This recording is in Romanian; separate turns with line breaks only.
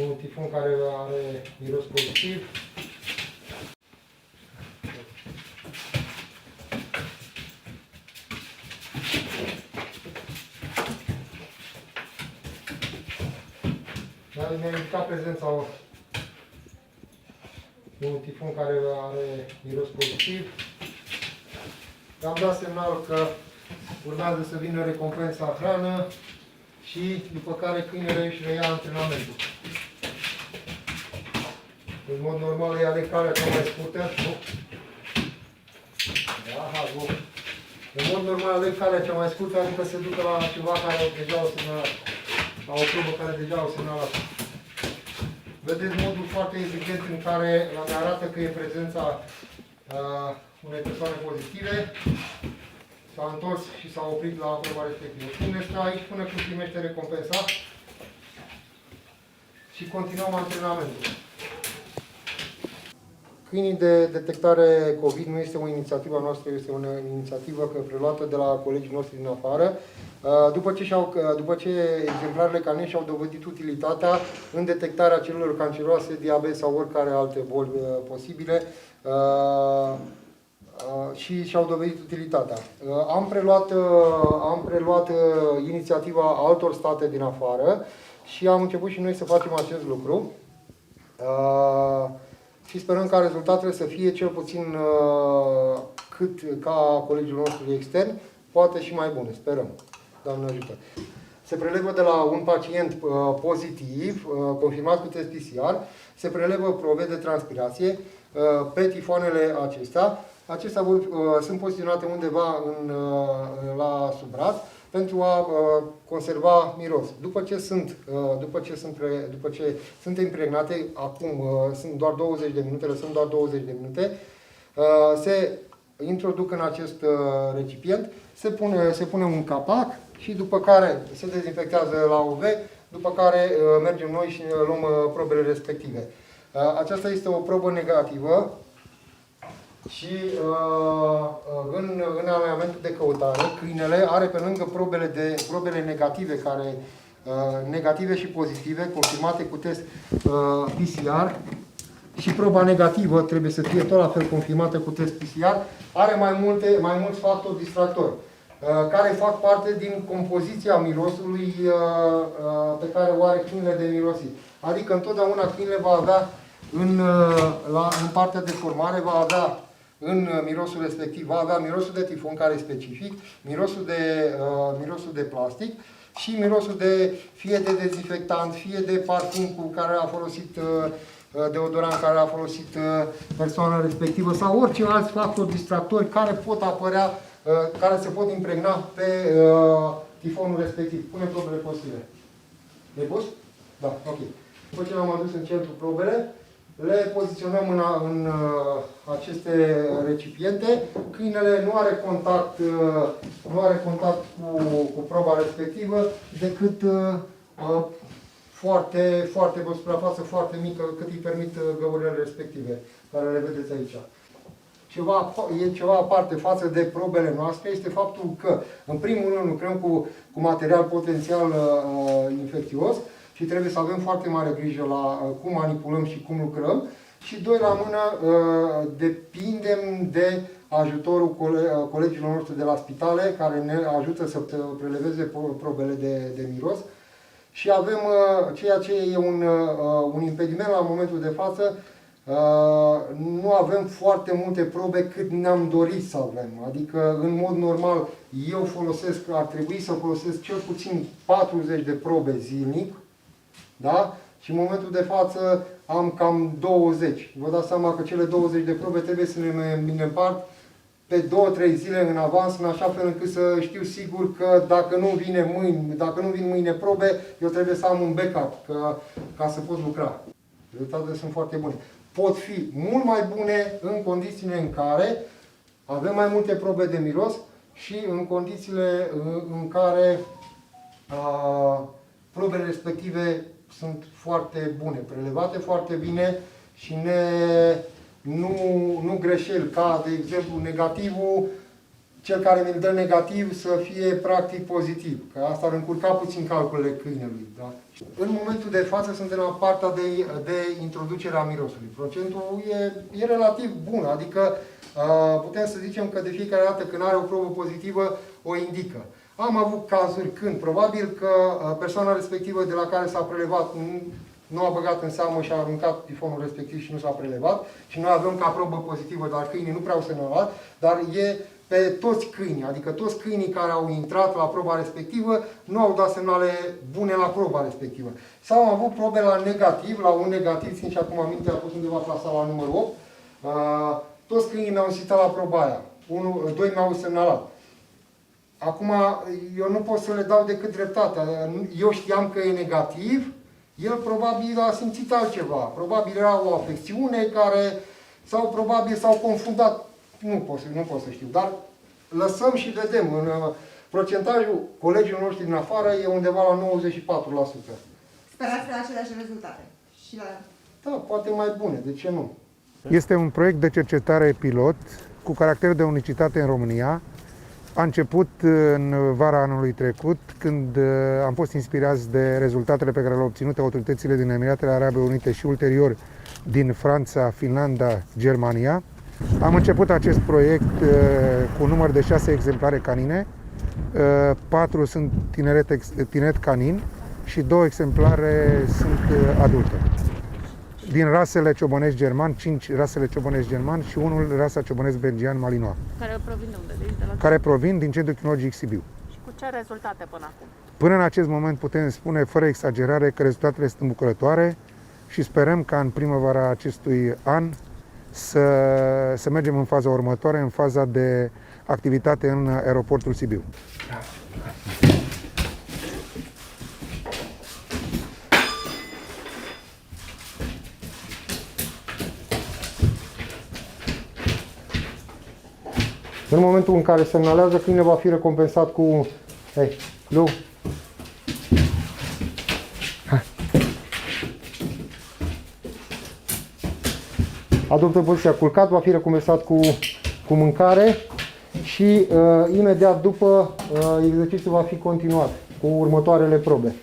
un tifon care are miros pozitiv. Dar mi-a indicat prezența un tifon care are miros pozitiv. Am dat semnal că urmează să vină recompensa hrană și după care câinele își reia antrenamentul. În mod normal îi aleg calea cea mai scurtă. Nu? Da, nu. În mod normal aleg calea cea mai scurtă, adică se ducă la ceva care deja au semnalat. La o probă care deja au semnalat. Vedeți modul foarte evident în care ne arată că e prezența unei persoane pozitive. S-a întors și s-a oprit la proba respectivă. Pune stă aici până când primește recompensa și continuăm antrenamentul. Câinii de detectare COVID nu este o inițiativă a noastră, este o inițiativă preluată de la colegii noștri din afară. După ce exemplarele canine și-au dovedit utilitatea în detectarea celulelor canceroase, diabet sau oricare alte boli posibile, și și-au dovedit utilitatea. Am preluat inițiativa altor state din afară și am început și noi să facem acest lucru. Și sperăm ca rezultatele să fie cel puțin cât ca colegilor noștri externi, poate și mai bune, sperăm. Doamne ajută. Se prelevă de la un pacient pozitiv, confirmat cu test PCR, se prelevă probe de transpirație pe tifoanele acestea. Acestea sunt poziționate undeva la sub braț pentru a conserva miros. După ce sunt impregnate, acum sunt doar 20 de minute, lăsăm doar 20 de minute, se introduc în acest recipient, se pune un capac și după care se dezinfectează la UV, după care mergem noi și luăm probele respective. Aceasta este o probă negativă și în amendamentul de căutare, câinele are pe lângă probele negative, negative și pozitive, confirmate cu test PCR, și proba negativă trebuie să fie tot la fel confirmată cu test PCR, are mai mulți factori distractori, care fac parte din compoziția mirosului pe care o are câinele de mirosit. Adică întotdeauna câinele va avea în partea de formare, va avea în mirosul respectiv, va avea mirosul de tifon care e specific, mirosul de plastic și mirosul fie de dezinfectant, fie de parfum cu care a folosit deodorant, care a folosit persoana respectivă sau orice alți factori distractori care pot apărea, care se pot impregna pe tifonul respectiv. Pune probele posibile. Le-ai pus? Da, ok. După ce le-am adus în centru probele, le poziționăm în aceste recipiente. Câinele nu are contact cu proba respectivă decât o suprafață foarte mică, cât îi permit găurile respective, care le vedeți aici. Ceva aparte față de probele noastre este faptul că, în primul rând, lucrăm cu material potențial infecțios și trebuie să avem foarte mare grijă la cum manipulăm și cum lucrăm. Și doi la mână, depindem de ajutorul colegilor noștri de la spitale, care ne ajută să preleveze probele de miros. Și avem ceea ce e un impediment la momentul de față, nu avem foarte multe probe cât ne-am dorit să avem. Adică, în mod normal, ar trebui să folosesc cel puțin 40 de probe zilnic, da? Și în momentul de față am cam 20. Vă dați seama că cele 20 de probe trebuie să le împart pe 2-3 zile în avans, în așa fel încât să știu sigur că dacă nu vin mâine probe, eu trebuie să am un backup ca să pot lucra. Rezultatele sunt foarte bune. Pot fi mult mai bune în condițiile în care avem mai multe probe de miros și în condițiile în care probele respective sunt foarte bune, prelevate foarte bine și nu greșeli, ca de exemplu negativul, cel care mi-l dă negativ să fie practic pozitiv. Că asta ar încurca puțin calculele câinelui. Da? În momentul de față suntem la partea de introducere a mirosului. Procentul e relativ bun, adică putem să zicem că de fiecare dată când are o probă pozitivă, o indică. Am avut cazuri când probabil că persoana respectivă de la care s-a prelevat nu a băgat în seamă și a aruncat tifonul respectiv și nu s-a prelevat și noi avem ca probă pozitivă, dar câinii nu prea au semnalat, dar e pe toți câinii, adică toți câinii care au intrat la proba respectivă nu au dat semnale bune la proba respectivă. Sau am avut probe la negativ, la un negativ, țin și acum aminte, a fost undeva clasat la numărul 8, toți câinii mi-au insistat la proba aia, doi mi-au semnalat. Acum, eu nu pot să le dau decât dreptatea. Eu știam că e negativ, el probabil a simțit altceva. Probabil era o afecțiune care, sau probabil s-au confundat. Nu pot să știu, dar lăsăm și vedem. În procentajul colegilor noștri din afară e undeva la 94%.
Sperați la aceleași rezultate? Și la...
Da, poate mai bune, de ce nu?
Este un proiect de cercetare pilot cu caracter de unicitate în România. A început în vara anului trecut, când am fost inspirați de rezultatele pe care le-au obținut autoritățile din Emiratele Arabe Unite și ulterior din Franța, Finlanda, Germania. Am început acest proiect cu un număr de 6 exemplare canine, 4 sunt tineret canin și 2 exemplare sunt adulte. Din rasele ciobănești german, 5 rasele ciobănești german și unul rasa ciobănesc belgian Malinois.
Care provin de unde? De la...
Care provin din Centrul Kinologic Sibiu.
Și cu ce rezultate până acum?
Până în acest moment putem spune, fără exagerare, că rezultatele sunt îmbucurătoare și sperăm ca în primăvara acestui an să mergem în faza următoare, în faza de activitate în aeroportul Sibiu.
În momentul în care semnalează, câinele va fi recompensat cu... Hei, Lu! Adoptă poziția culcat, va fi recompensat cu mâncare și imediat după exercițiul va fi continuat cu următoarele probe.